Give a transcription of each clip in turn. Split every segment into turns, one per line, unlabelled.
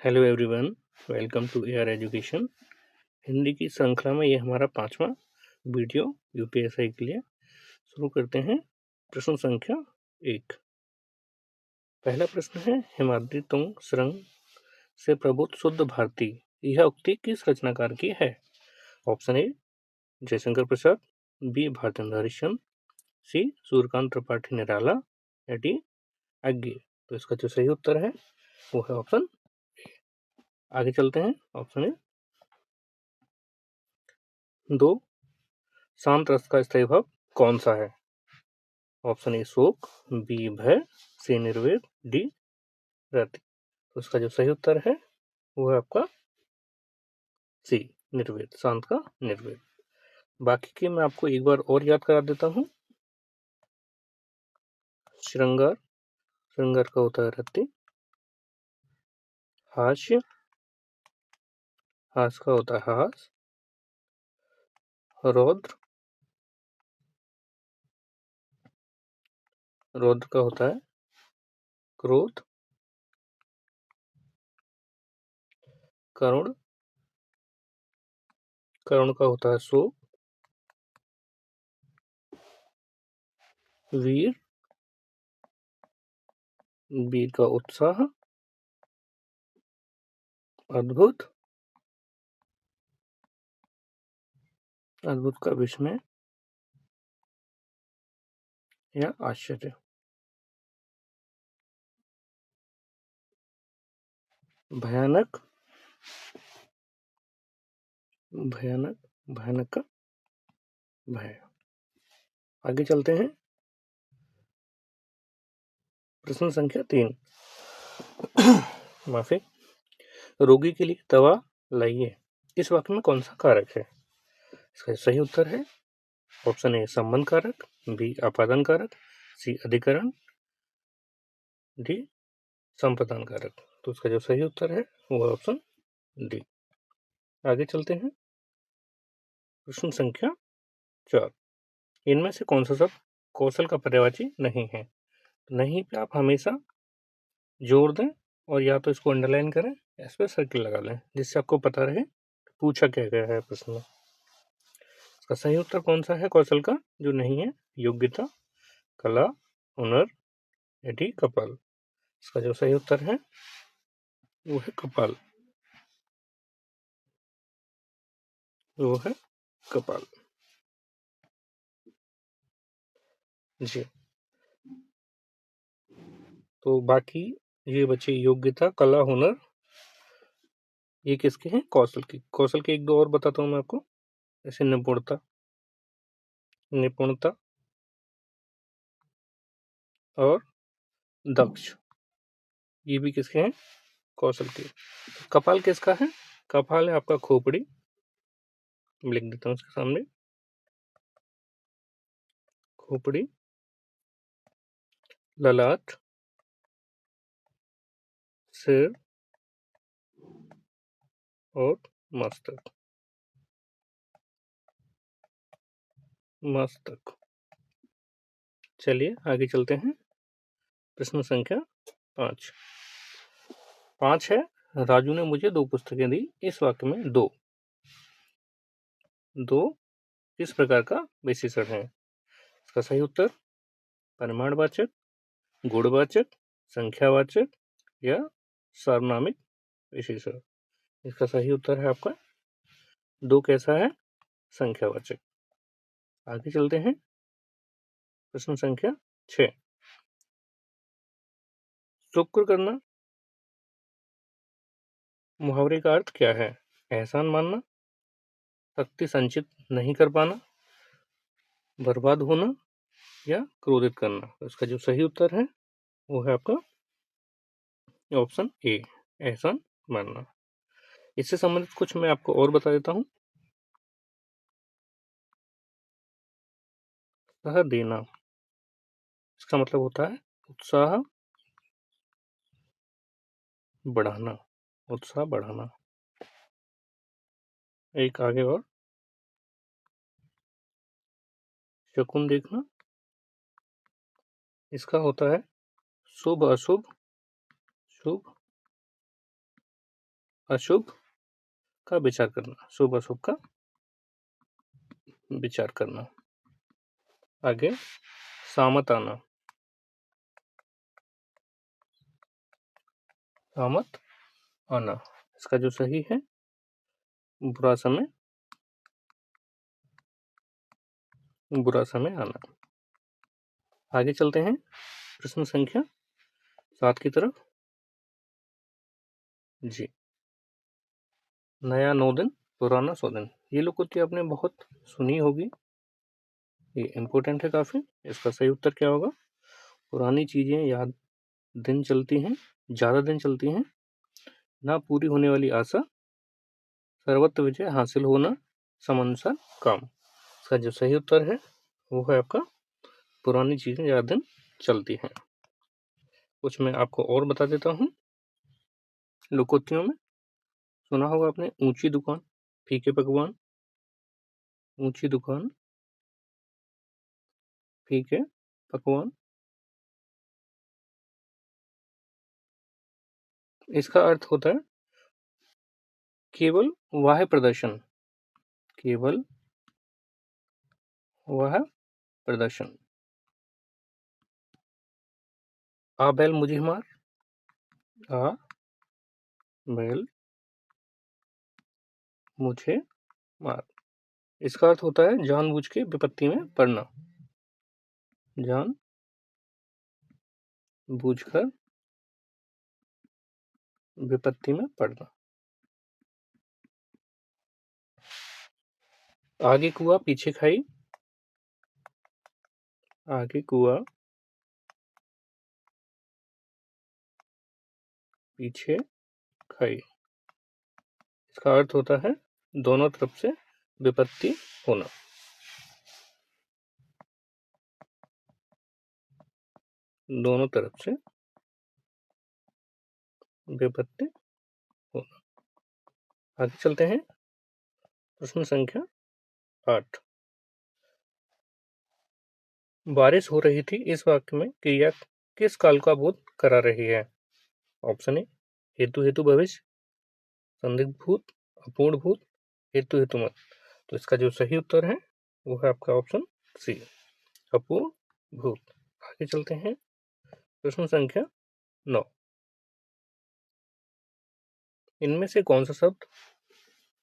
Hello everyone, welcome to AR education. Hindi की श्रृंखला में ये हमारा 5वां वीडियो यूपीएससी के लिए। शुरू करते हैं। प्रश्न संख्या 1। पहला प्रश्न है, हिमाद्री तुंग सुरंग से प्रबुद्ध शुद्ध भारती, यह उक्ति किस रचनाकार की है? Option A Jaishankar Prasad, B Bharatendu Harishchandra, C Suryakant Tripathi Nirala, या डी अज्ञे। तो इसका जो सही उत्तर है वो है ऑप्शन। आगे चलते हैं। ऑप्शन ए 2 शांत रस का स्थायी भाव कौन सा है? ऑप्शन ए शोक, बी भय, सी निर्वेद, डी रति। तो इसका जो सही उत्तर है वो है आपका सी निर्वेद, शांत का निर्वेद। बाकी के मैं आपको एक बार और याद करा देता हूँ। श्रृंगार, श्रृंगार का होता है रति। हास्य, हास्य का होता है हास। रौद्र, रौद्र का होता है क्रोध। करुण, करुण का होता है शोक। वीर, वीर का उत्साह। अद्भुत, अद्भुत का विस्मय या आश्चर्य। भयानक, भयानक, भयानक का भय। आगे चलते हैं। प्रश्न संख्या 3। माफी। रोगी के लिए दवा लाइए, इस वाक्य में कौन सा कारक है? इसका सही उत्तर है ऑप्शन ए संबंध कारक, बी आपादन कारक, सी अधिकरण, डी संप्रदान कारक। तो इसका जो सही उत्तर है वो है ऑप्शन डी। आगे चलते हैं। प्रश्न संख्या 4। इनमें से कौन सा शब्द कौशल का पर्यायवाची नहीं है? नहीं पे आप हमेशा जोड़ दें और या तो इसको अंडरलाइन करें या इस पर सर्किल लगा लें, जिससे आपको पता रहे पूछा क्या गया है प्रश्न में। इसका सही उत्तर कौन सा है कौशल का जो नहीं है? योग्यता, कला, हुनर, या डी कपाल। इसका जो सही उत्तर है वो है कपाल, वो है कपाल। जी, तो बाकी ये बचे योग्यता, कला, हुनर, ये किसके हैं? कौशल की। कौशल के एक दो और बताता हूँ मैं आपको, जैसे निपुणता, निपुणता और दक्ष, ये भी किसके हैं? कौशल के। कपाल किसका है? कपाल है आपका खोपड़ी, लिख देता हूँ उसके सामने, खोपड़ी, ललाट, सिर और मस्तक, मस्तक। चलिए आगे चलते हैं। प्रश्न संख्या 5। 5 है, राजू ने मुझे 2 पुस्तकें दी, इस वाक्य में दो किस प्रकार का विशेषण है? इसका सही उत्तर परिमाणवाचक, गुणवाचक, संख्यावाचक या सार्वनामिक विशेषण। इसका सही उत्तर है आपका दो कैसा है? संख्यावाचक। आगे चलते हैं। प्रश्न संख्या 6। शुक्र करना मुहावरे का अर्थ क्या है? एहसान मानना, शक्ति संचित नहीं कर पाना, बर्बाद होना, या क्रोधित करना। तो इसका जो सही उत्तर है वो है आपका ऑप्शन ए एहसान मानना। इससे संबंधित कुछ मैं आपको और बता देता हूँ। उत्साह देना, इसका मतलब होता है उत्साह बढ़ाना, उत्साह बढ़ाना। एक आगे और, शकुन देखना, इसका होता है शुभ अशुभ, शुभ अशुभ का विचार करना, शुभ अशुभ का विचार करना। आगे सामत आना, सामत आना। इसका जो सही है बुरा समय, बुरा समय आना। आगे चलते हैं प्रश्न संख्या 7 की तरफ। जी, नया 9 दिन, पुराना 100 दिन। ये लोकोक्ति आपने बहुत सुनी होगी, ये इम्पोर्टेंट है काफी। इसका सही उत्तर क्या होगा? पुरानी चीजें याद दिन चलती हैं, ज्यादा दिन चलती हैं, ना पूरी होने वाली आशा, सर्वत्र विजय हासिल होना, समनुसार काम। इसका जो सही उत्तर है वो है आपका पुरानी चीजें ज्यादा दिन चलती हैं। कुछ मैं आपको और बता देता हूँ लोकोक्तियों में। सुना होगा आपने ऊंची दुकान, फीके पकवान, ऊंची दुकान, फीके पकवान। इसका अर्थ होता है केवल वह प्रदर्शन, केवल वह प्रदर्शन। आ बैल मुझे मार, आ बैल मुझे मार। इसका अर्थ होता है जानबूझ के विपत्ति में पड़ना, जान बूझकर विपत्ति में पड़ना। आगे कुआ पीछे खाई, आगे कुआ पीछे खाई। इसका अर्थ होता है दोनों तरफ से विपत्ति होना, दोनों तरफ से विपत्ति होना। आगे चलते हैं प्रश्न संख्या 8। बारिश हो रही थी, इस वाक्य में क्रिया किस काल का बोध करा रही है? ऑप्शन ए हेतु हेतु भविष्य, संदिग्ध भूत, अपूर्ण भूत, हेतु हेतु मत। तो इसका जो सही उत्तर है वो है आपका ऑप्शन सी, अपूर्ण भूत। आगे चलते हैं प्रश्न संख्या 9। इनमें से कौन सा शब्द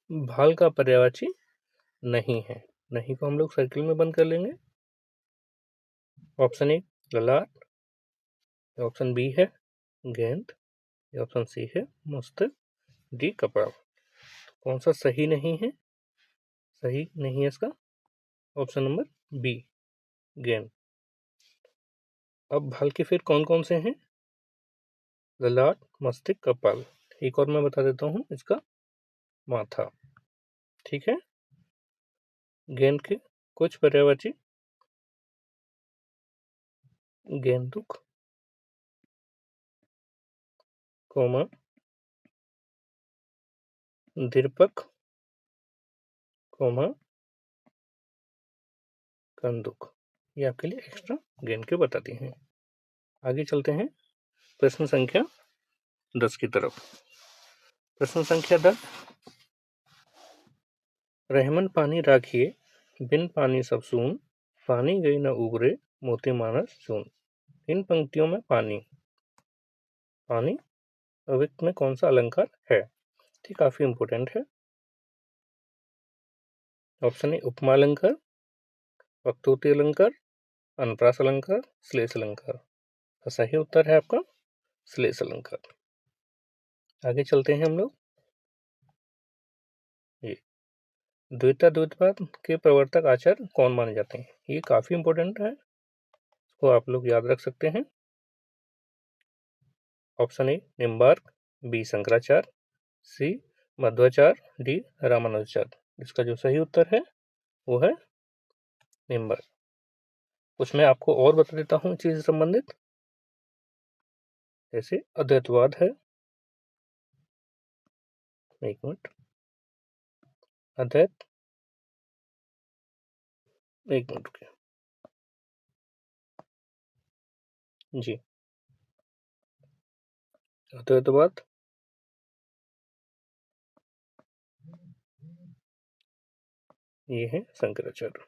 भाल का पर्यायवाची नहीं है? नहीं को हम लोग सर्किल में बंद कर लेंगे। ऑप्शन ए ललाट, ऑप्शन बी है गेंद, ऑप्शन सी है मस्तक, डी कपड़ा। कौन सा सही नहीं है? सही नहीं है इसका ऑप्शन नंबर बी गेंद। अब भाल के फिर कौन कौन से हैं? ललाट, मस्तिष्क, कपाल। एक और मैं बता देता हूँ इसका माथा। ठीक है, गेंद के कुछ पर्यायवाची गेंदुक, कोमा, दीर्पक, कोमा, कंदुक। ये आपके लिए एक्स्ट्रा गेंद के बताती हैं। आगे चलते हैं प्रश्न संख्या 10 की तरफ। प्रश्न संख्या 10। रहमन पानी राखिए, बिन पानी सब सून, पानी गई न उबरे, मोती मानस चून। इन पंक्तियों में पानी, पानी अव्यक्त में कौन सा अलंकार है? ठीक, काफी इंपोर्टेंट है। ऑप्शन ए उपमा अलंकार, वक्तोक्ति अलंकार, अनुप्रास अलंकार, श्लेष अलंकार। सही उत्तर है आपका श्लेष अलंकार। आगे चलते हैं हम लोग। ये द्वैता द्वैतवाद के प्रवर्तक आचार्य कौन माने जाते हैं? ये काफी इंपोर्टेंट है, इसको आप लोग याद रख सकते हैं। Option A Nimbarka, B Shankaracharya, C Madhvacharya, D Ramanujacharya. इसका जो सही उत्तर है वो है निम्बार्क। कुछ मैं आपको और बता देता हूँ चीज से संबंधित, जैसे अद्वैतवाद है। एक मिनट, अद्वैत, एक मिनट रुकिए जी। अद्वैतवाद ये है शंकराचार्य।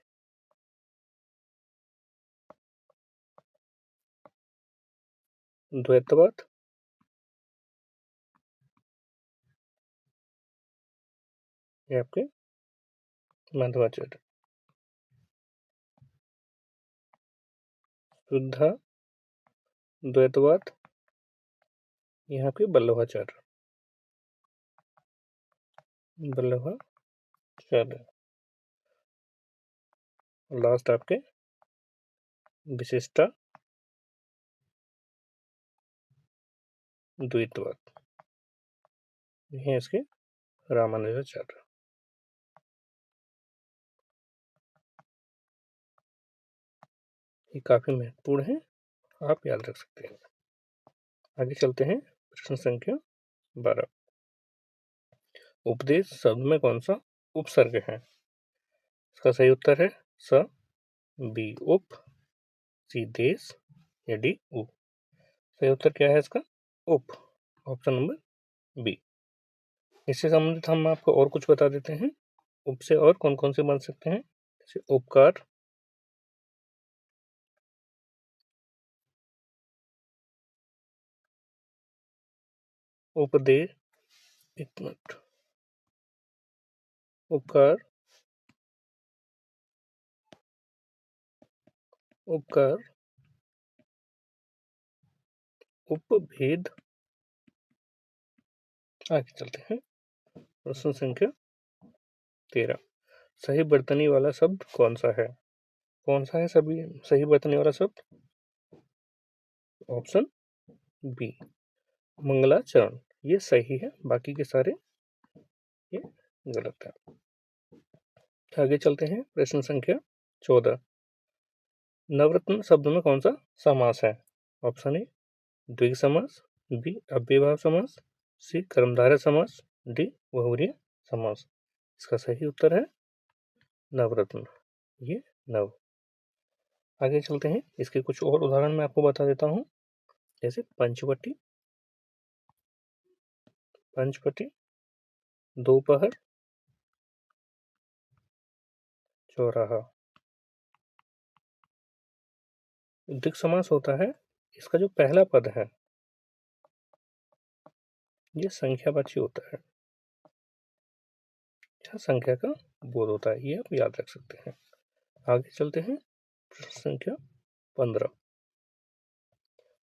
द्वैतवाद, ये आपके माधवाचार्य। शुद्धा द्वैतवाद, ये आपके वल्लभाचार्य। वल्लभाचार्य। लास्ट आपके विशिष्टा द्वैतवाद, ये है इसके रामानुजाचार्य। ये काफी महत्वपूर्ण है, आप याद रख सकते हैं। आगे चलते हैं, प्रश्न संख्या 12। उपदेश शब्द में कौन सा उपसर्ग है? इसका सही उत्तर है स, बी उप, सी देश, या डी उ। सही उत्तर क्या है इसका? उप, ऑप्शन नंबर बी। इससे संबंधित हम आपको और कुछ बता देते हैं। उप से और कौन कौन से बन सकते हैं, जैसे उपकार, उपदेश, एक मिनट, उपकार, उपकार, उपभेद। आगे चलते हैं, प्रश्न संख्या 13। सही बर्तनी वाला शब्द कौन सा है? कौन सा है सभी सही बर्तनी वाला शब्द? ऑप्शन बी मंगलाचरण, ये सही है, बाकी के सारे ये गलत है। आगे चलते हैं, प्रश्न संख्या 14। नवरत्न शब्द में कौन सा समास है? ऑप्शन ए द्विगु समास, बी अव्ययभाव समास, सी कर्मधारय समास, डी बहुव्रीहि समास। इसका सही उत्तर है नवरत्न, ये नव। आगे चलते हैं, इसके कुछ और उदाहरण मैं आपको बता देता हूँ, जैसे पंचवटी, पंचवटी, दोपहर, चौराहा। द्विगु समास होता है, इसका जो पहला पद है ये संख्यावाची होता है, यह संख्या का बोध होता है, ये आप याद रख सकते हैं। आगे चलते हैं, प्रश्न संख्या 15।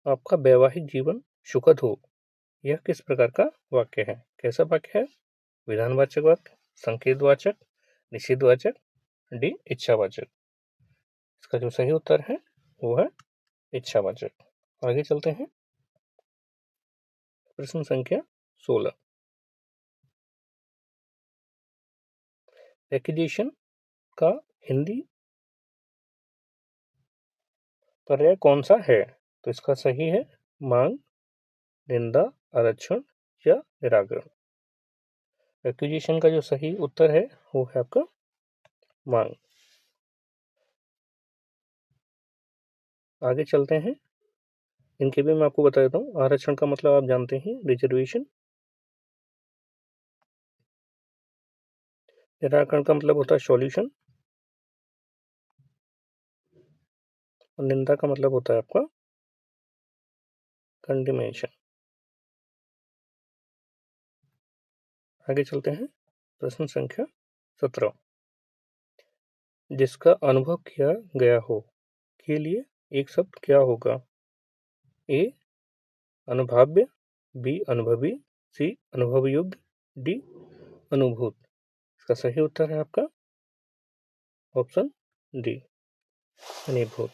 आपका वैवाहिक जीवन सुखद हो, यह किस प्रकार का वाक्य है? कैसा वाक्य है? विधानवाचक वाक्य, संकेतवाचक, निषेधवाचक, डी इच्छावाचक। इसका जो सही उत्तर है वो है इच्छावाचक। आगे चलते हैं, प्रश्न संख्या 16। एक्विजिशन का हिंदी पर्याय कौन सा है? तो इसका सही है मांग, निंदा, आरक्षण, या निराकरण। एक्विजिशन का जो सही उत्तर है वो है आपका मांग। आगे चलते हैं, इनके भी मैं आपको बता देता हूँ। आरक्षण का मतलब आप जानते हैं, रिजर्वेशन। निराकरण का मतलब होता है सॉल्यूशन, और निंदा का मतलब होता है आपका कंडेमेशन। आगे चलते हैं, प्रश्न संख्या 17। जिसका अनुभव किया गया हो के लिए एक शब्द क्या होगा? ए अनुभाव्य, बी अनुभवी, सी अनुभव योग्य, डी अनुभूत। इसका सही उत्तर है आपका ऑप्शन डी अनुभूत।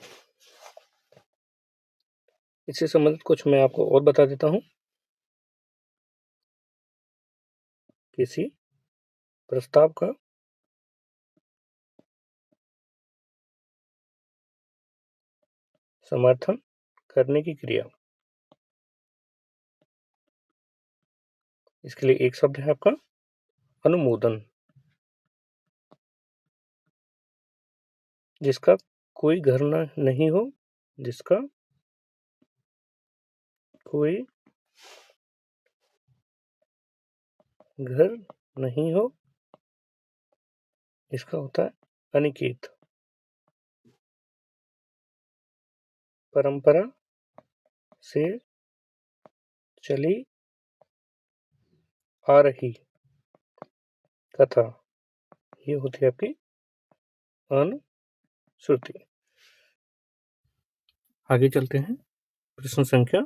इससे संबंधित कुछ मैं आपको और बता देता हूँ। किसी प्रस्ताव का समर्थन करने की क्रिया, इसके लिए एक शब्द है आपका अनुमोदन। जिसका कोई घर नहीं हो, जिसका कोई घर नहीं हो, इसका होता है अनिकेत। परंपरा से चली आ रही कथा, ये होती है आपकी अनुश्रुति। आगे चलते हैं, प्रश्न संख्या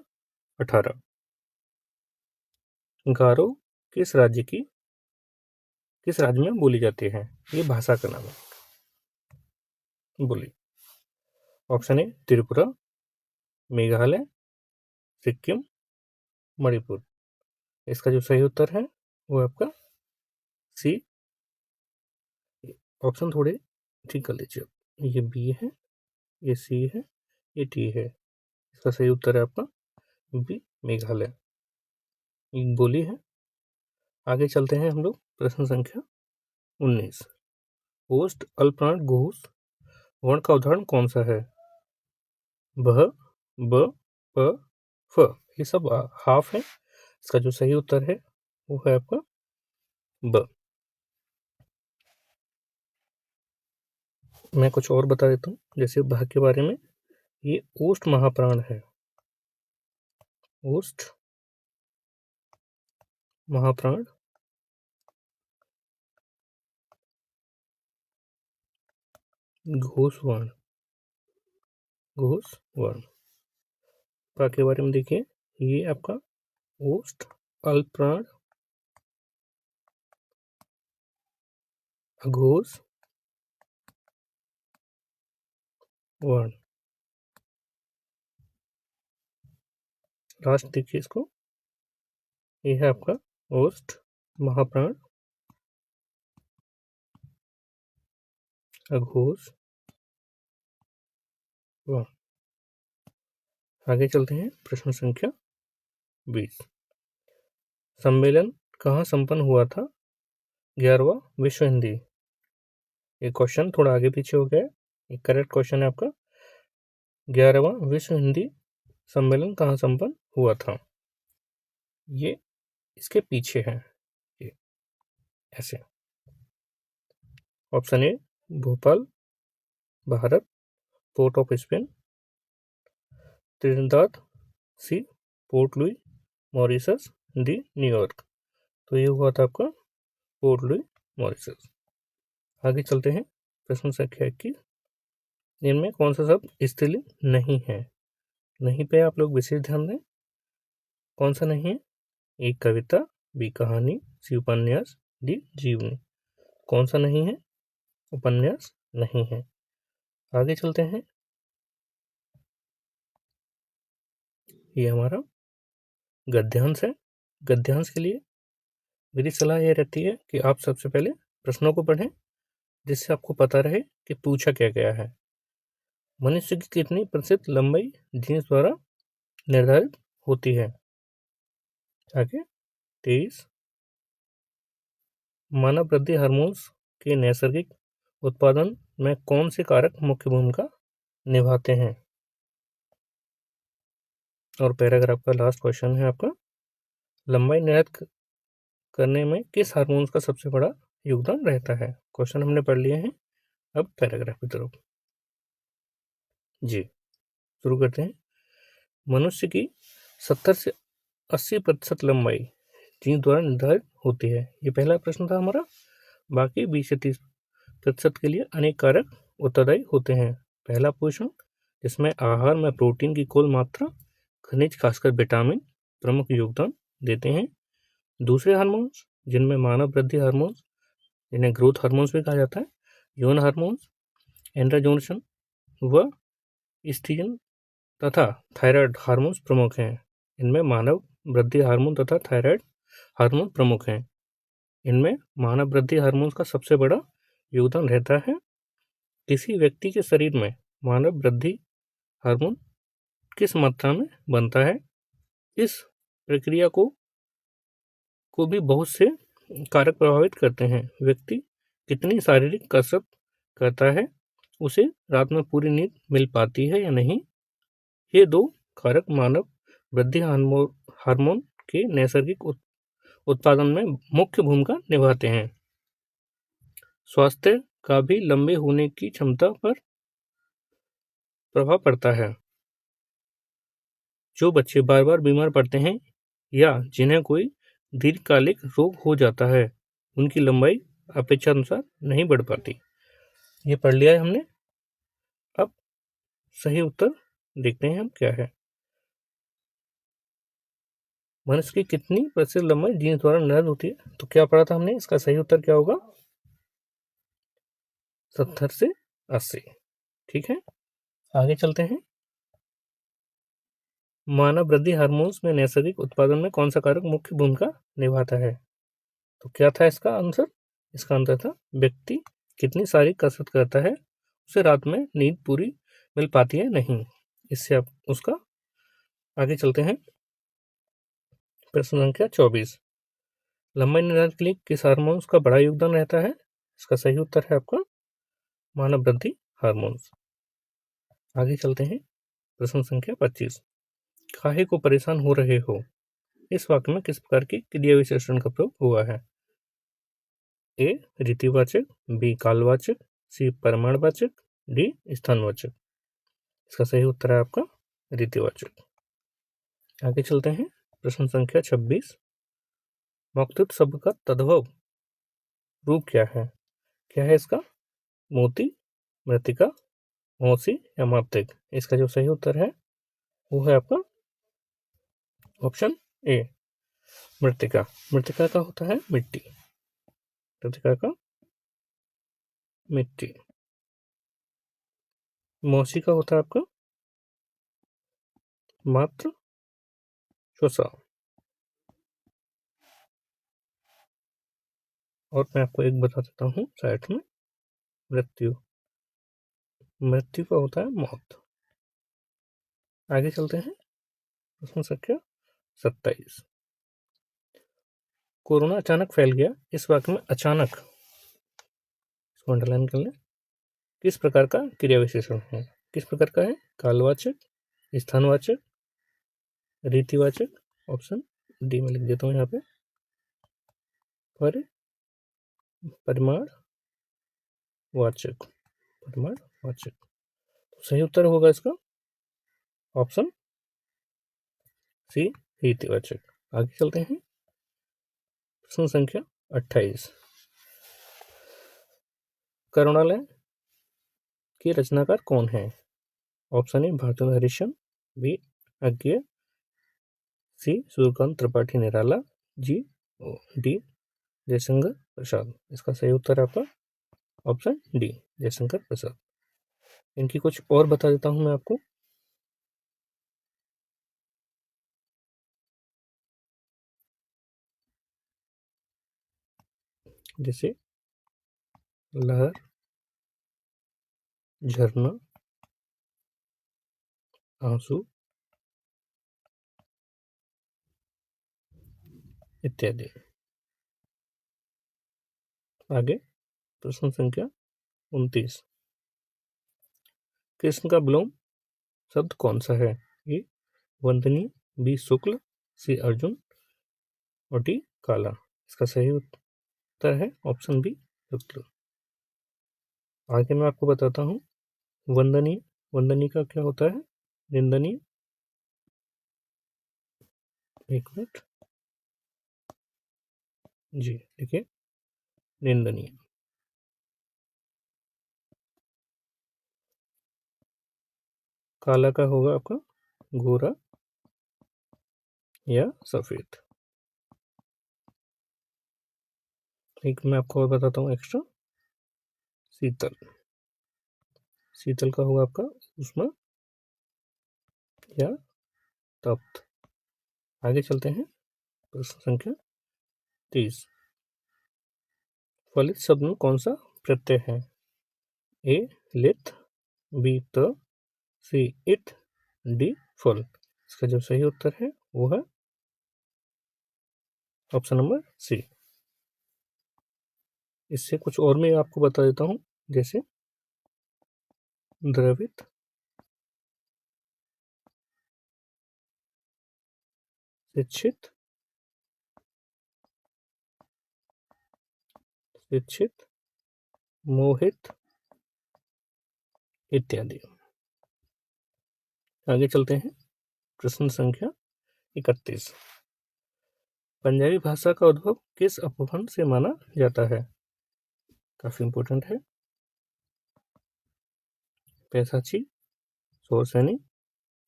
18। गारो किस राज्य में बोली जाती है? ये भाषा का नाम है। बोली। Option A Tripura, Meghalaya, Sikkim, Manipur. इसका जो सही उत्तर है वो आपका सी। ऑप्शन थोड़े ठीक कर लीजिए। ये बी है, ये सी है, ये टी है। इसका सही उत्तर है आपका बी, मेघालय। ये बोली है। आगे चलते हैं हम लोग, प्रश्न संख्या 19। ओष्ठ अल्पप्राण घोष वर्ण का उदाहरण कौन सा है? ब, ब, प, फ। ये सब हाफ है। इसका जो सही उत्तर है वो है आपका ब। मैं कुछ और बता देता हूँ, जैसे भ के बारे में, ये ओष्ठ महाप्राण है। ओष्ठ महाप्राण घोष वर्ण। के बारे में देखिए, ये आपका ओष्ठ अल्पप्राण अघोष वर्ण। लास्ट देखिए इसको, ये है आपका ओष्ठ महाप्राण अघोष वर्ण। आगे चलते हैं, प्रश्न संख्या 20। सम्मेलन कहाँ संपन्न हुआ था? 11वां विश्व हिंदी। ये क्वेश्चन थोड़ा आगे पीछे हो गया है। ये करेक्ट क्वेश्चन है आपका। 11वां विश्व हिंदी सम्मेलन कहाँ संपन्न हुआ था? ये इसके पीछे है, ये ऐसे। Option A Bhopal, Bharat, port of Spain, Trinidad, C port Louis, Mauritius, D New York. तो ये हुआ था आपका पोर्ट लुई मॉरिशस। आगे चलते हैं, प्रश्न संख्या 21। इनमें कौन सा शब्द स्त्रीलिंग नहीं है? नहीं पे आप लोग विशेष ध्यान दें। कौन सा नहीं है? ए कविता, बी कहानी, सी उपन्यास, डी जीवनी। कौन सा नहीं है? उपन्यास नहीं है। आगे चलते हैं, ये हमारा गद्यांश है। गद्यांश के लिए मेरी सलाह यह रहती है कि आप सबसे पहले प्रश्नों को पढ़ें, जिससे आपको पता रहे कि पूछा क्या गया है। मनुष्य की कितनी प्रतिशत लंबाई जीन्स द्वारा निर्धारित होती है? आगे 23। मानव वृद्धि हार्मोन्स के नैसर्गिक उत्पादन में कौन से कारक मुख्य भूमिका निभाते हैं? और पैराग्राफ का लास्ट क्वेश्चन है आपका, लंबाई निर्धारित करने में किस हार्मोन्स का सबसे बड़ा योगदान रहता है? क्वेश्चन हमने पढ़ लिए हैं। अब पैराग्राफ की तरफ जी शुरू करते हैं। मनुष्य की 70 से 80% लंबाई जीन्स द्वारा निर्धारित होती है। ये पहला प्रश्न था हमारा। बाकी 20 से 30% के लिए अनेक कारक उत्तरदायी होते हैं। पहला पोषण, जिसमें आहार में प्रोटीन की कुल मात्रा, खनिज खासकर विटामिन प्रमुख योगदान देते हैं। दूसरे हार्मोन्स, जिनमें मानव वृद्धि हार्मोन्स, जिन्हें ग्रोथ हार्मोन्स भी कहा जाता है, यौन हार्मोन्स, एंड्रोजन व ईस्ट्रोजन तथा थायराइड हार्मोन्स प्रमुख हैं। इनमें मानव वृद्धि हार्मोन तथा थायराइड हार्मोन प्रमुख हैं। इनमें मानव वृद्धि हार्मोन्स का सबसे बड़ा योगदान रहता है। किसी व्यक्ति के शरीर में मानव वृद्धि हार्मोन किस मात्रा में बनता है? इस प्रक्रिया को भी बहुत से कारक प्रभावित करते हैं। व्यक्ति कितनी शारीरिक कसरत करता है, उसे रात में पूरी नींद मिल पाती है या नहीं, ये दो कारक मानव वृद्धि हार्मोन के नैसर्गिक उत्पादन में मुख्य भूमिका निभाते हैं। स्वास्थ्य का भी लंबे होने की क्षमता पर प्रभाव पड़ता है। जो बच्चे बार बार बीमार पड़ते हैं या जिन्हें कोई दीर्घकालिक रोग हो जाता है, उनकी लंबाई अपेक्षानुसार नहीं बढ़ पाती। ये पढ़ लिया है हमने। अब सही उत्तर देखते हैं हम क्या है। मनुष्य की कितनी प्रतिशत लंबाई जीन्स द्वारा निर्धारित होती है? तो क्या पढ़ा था हमने? इसका सही उत्तर क्या होगा? 70 से 80। ठीक है, आगे चलते हैं। मानव वृद्धि हार्मोन्स में नैसर्गिक उत्पादन में कौन सा कारक मुख्य भूमिका निभाता है? तो क्या था इसका आंसर? इसका आंसर था व्यक्ति कितनी सारी कसरत करता है उसे रात में नींद पूरी मिल पाती है नहीं। इससे आप उसका आगे चलते हैं। प्रश्न संख्या 24। लंबाई निर्धारण के लिए किस हार्मोन्स का बड़ा योगदान रहता है? इसका सही उत्तर है आपका मानव वृद्धि हार्मोन्स। आगे चलते हैं। प्रश्न संख्या 25। काहे को परेशान हो रहे हो, इस वाक्य में किस प्रकार की क्रिया विशेषण का प्रयोग हुआ है? ए रीतिवाचक, बी कालवाचक, सी परिमाणवाचक, डी स्थानवाचक। इसका सही उत्तर है आपका रीतिवाचक। आगे चलते हैं। प्रश्न संख्या 26। मौक्तिक शब्द का तद्भव रूप क्या है? क्या है इसका? मोती, मृतिका, मौसी या मात्रिक? इसका जो सही उत्तर है वो है आपका ऑप्शन ए मृतिका। मृतिका का होता है मिट्टी। मृतिका का मिट्टी। मौसी का होता है आपका मात्र श्वसा। और मैं आपको एक बता देता हूँ साइड में, मृत्यु। मृत्यु का होता है मौत। आगे चलते हैं। प्रश्न संख्या 27। कोरोना अचानक फैल गया, इस वाक्य में अचानक, इसको अंडरलाइन कर लें, किस प्रकार का क्रिया विशेषण है? किस प्रकार का है? कालवाचक, स्थानवाचक, रीतिवाचक। ऑप्शन डी में लिख देता हूँ यहाँ पे, परिमाणवाचक। परिमाणवाचक। सही उत्तर होगा इसका ऑप्शन सी रीतिवाचक। आगे चलते हैं। प्रश्न संख्या 28। करुणालय के रचनाकार कौन है? Option A Bharatendu Harishchandra, B Agyeya, C Suryakant Tripathi Nirala, D Jaishankar Prasad. इसका सही उत्तर है आपका ऑप्शन डी जयशंकर प्रसाद। इनकी कुछ और बता देता हूं मैं आपको। जैसे लहर, झरना, आंसू इत्यादि। आगे प्रश्न संख्या 29। कृष्ण का विलोम शब्द कौन सा है? ए वंदनीय, बी शुक्ल, सी अर्जुन और डी काला। इसका सही उत्तर है ऑप्शन बी शुक्ल। आगे मैं आपको बताता हूँ वंदनीय। वंदनीय का क्या होता है? निंदनीय। एक मिनट जी, देखिए निंदनीय। काला का होगा आपका गोरा या सफेद। एक मैं आपको और बताता हूँ एक्स्ट्रा, शीतल। शीतल का होगा आपका उष्मा या तप्त। आगे चलते हैं। प्रश्न संख्या 30। फलित शब्द में कौन सा प्रत्यय है? ए लित, बी त, सी इत, डी फल। इसका जो सही उत्तर है वो है ऑप्शन नंबर सी। इससे कुछ और मैं आपको बता देता हूँ, जैसे द्रवित, शिक्षित, शिक्षित, मोहित इत्यादि। आगे चलते हैं। प्रश्न संख्या 31। पंजाबी भाषा का उद्भव किस अपभ्रंश से माना जाता है? काफी इंपॉर्टेंट है। पैसाची, सोरसैनी,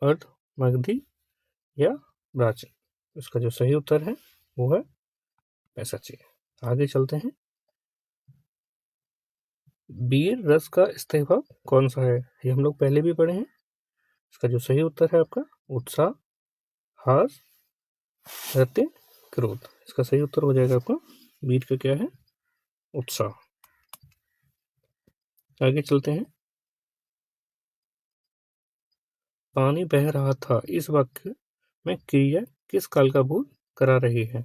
अर्ध मगधी या प्राचीन। इसका जो सही उत्तर है वो है पैसाची। आगे चलते हैं। वीर रस का स्थायी कौन सा है? ये हम लोग पहले भी पढ़े हैं। इसका जो सही उत्तर है आपका उत्साह, हास, रति, क्रोध। इसका सही उत्तर हो जाएगा आपका वीर का क्या है? उत्साह। आगे चलते हैं। पानी बह रहा था इस वाक्य में क्रिया किस काल का बोध करा रही है?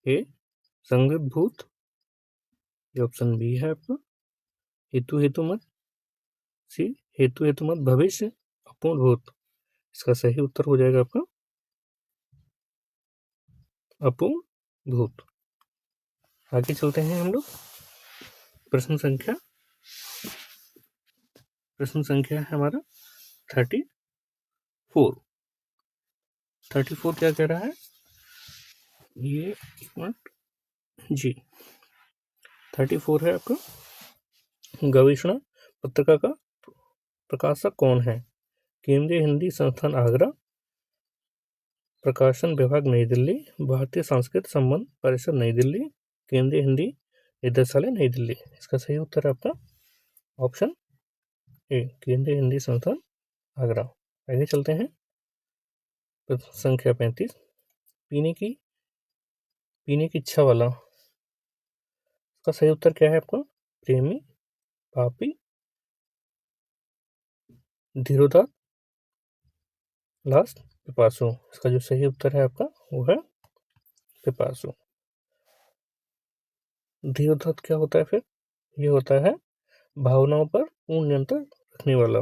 ए संगत भूत, ये ऑप्शन बी है आपका हेतु हेतु मत, सी हेतु हेतु मत भविष्य, अपूर्ण भूत। इसका सही उत्तर हो जाएगा आपका अपूर्ण भूत। आगे चलते हैं हम लोग। प्रश्न संख्या है हमारा 34। 34 क्या कह रहा है? ये जी 34 है आपका गवेषणा पत्रिका का प्रकाशक कौन है? केंद्रीय हिंदी संस्थान आगरा, प्रकाशन विभाग नई दिल्ली, भारतीय सांस्कृतिक संबंध परिषद नई दिल्ली, केंद्रीय हिंदी निदेशालय नई दिल्ली। इसका सही उत्तर है आपका ऑप्शन ए केंद्रीय हिंदी संस्थान आगरा। आगे चलते हैं। संख्या 35। पीने की इच्छा वाला, इसका सही उत्तर क्या है आपका? प्रेमी, पापी, धीरोदात, लास्ट, पिपासु। इसका जो सही उत्तर है आपका वो है पिपासु। धीरोदात क्या होता है फिर? ये होता है भावनाओं पर पूर्ण नियंत्रण रखने वाला।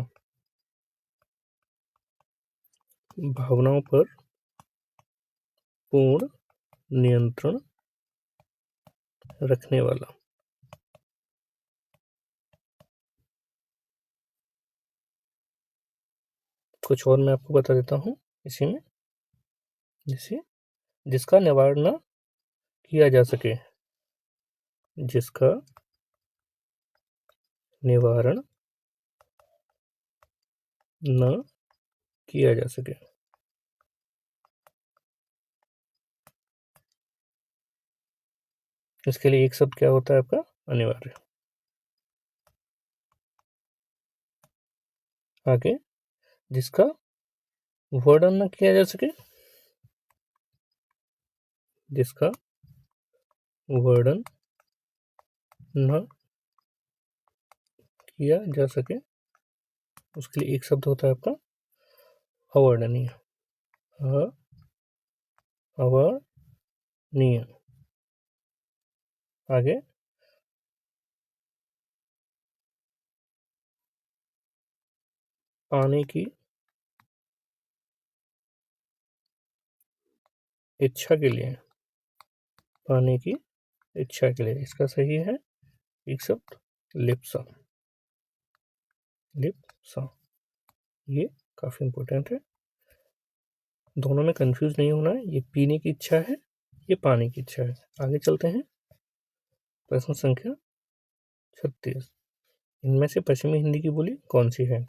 भावनाओं पर पूर्ण नियंत्रण रखने वाला। कुछ और मैं आपको बता देता हूँ इसी में, जैसे जिसका निवारण न किया जा सके, जिसका निवारण न किया जा सके। इसके लिए एक शब्द क्या होता है आपका? अनिवार्य। आगे जिसका वर्णन न किया जा सके, जिसका वर्णन न किया जा सके, उसके लिए एक शब्द होता है आपका अवर्णनीय। अवर्णनीय। आगे पाने की इच्छा के लिए, पाने की इच्छा के लिए। इसका सही है एक शब्द लिप्सा। लिप्सा ये काफी इंपॉर्टेंट है, दोनों में कंफ्यूज नहीं होना है। ये पीने की इच्छा है, ये पानी की इच्छा है। आगे चलते हैं। प्रश्न संख्या 36। इनमें से पश्चिमी हिंदी की बोली कौन सी है?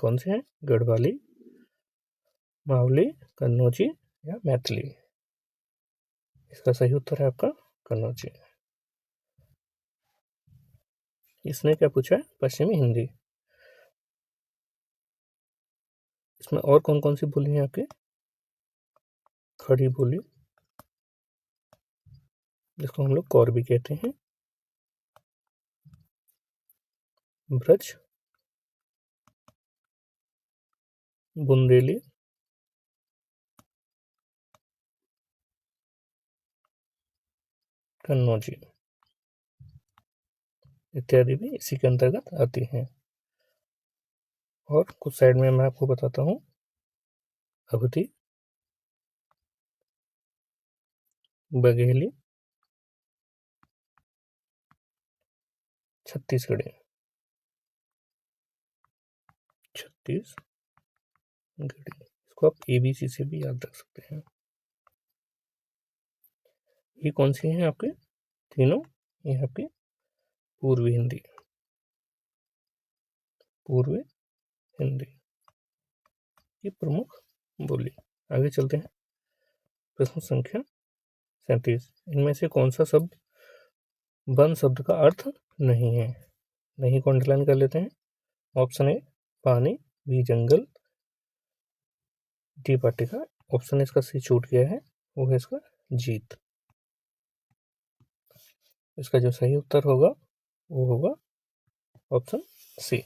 गढ़वाली, मावली, कन्नौजी या मैथिली। इसका सही उत्तर है आपका कन्नौजी। इसने क्या पूछा है? पश्चिमी हिंदी। इसमें और कौन कौन सी बोली है आपके? खड़ी बोली, जिसको हम लोग कौर भी कहते हैं, ब्रज, बुंदेली, कन्नौजी इत्यादि भी इसी के अंतर्गत आती हैं। और कुछ साइड में मैं आपको बताता हूँ। अवधी, बघेली, छत्तीसगढ़ी। छत्तीसगढ़ी। इसको आप ABC से भी याद रख सकते हैं। ये कौन सी हैं आपके तीनों? ये आपकी पूर्वी हिंदी, पूर्वी हिंदी की प्रमुख बोली। आगे चलते हैं। प्रश्न संख्या 37। इनमें से कौन सा शब्द वन शब्द का अर्थ नहीं है? नहीं को अंडरलाइन कर लेते हैं। ऑप्शन ए पानी, बी जंगल, डी पट्टिका। ऑप्शन इसका सी छूट गया है, वो है इसका जीत। इसका जो सही उत्तर होगा वो होगा ऑप्शन सी।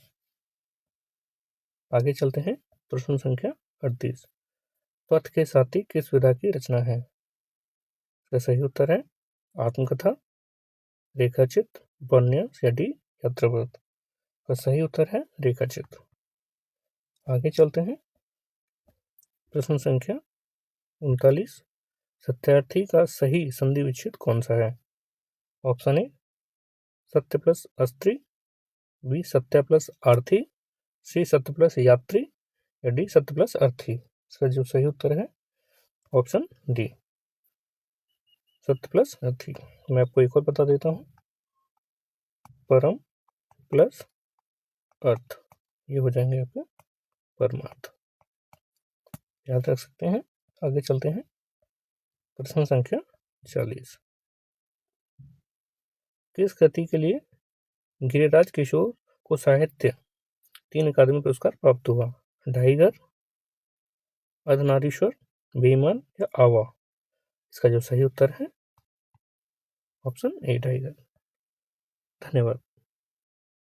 आगे चलते हैं। प्रश्न संख्या 38। पथ के साथी किस विधा की रचना है? इसका सही उत्तर है आत्मकथा, रेखाचित्र, उपन्यास या डी यात्रावृत्त। का सही उत्तर है रेखाचित्र। आगे चलते हैं। प्रश्न संख्या 39। सत्यार्थी का सही संधि विच्छेद कौन सा है? ऑप्शन ए सत्य प्लस अस्त्री, बी सत्य प्लस आर्थी, सी सत्य प्लस यात्री या डी सत्य प्लस अर्थी। इसका जो सही उत्तर है ऑप्शन डी सत्य प्लस अर्थी। मैं आपको एक और बता देता हूँ। परम प्लस अर्थ, ये हो जाएंगे आपके परमार्थ। याद रख सकते हैं। आगे चलते हैं। प्रश्न संख्या 40। किस कृति के लिए गिरिराज किशोर को साहित्य 3 अकादमी पुरस्कार प्राप्त हुआ? ढाईगर, अर्धनारीश्वर, बेईमान या आवा। इसका जो सही उत्तर है ऑप्शन ए ढाईगर। धन्यवाद।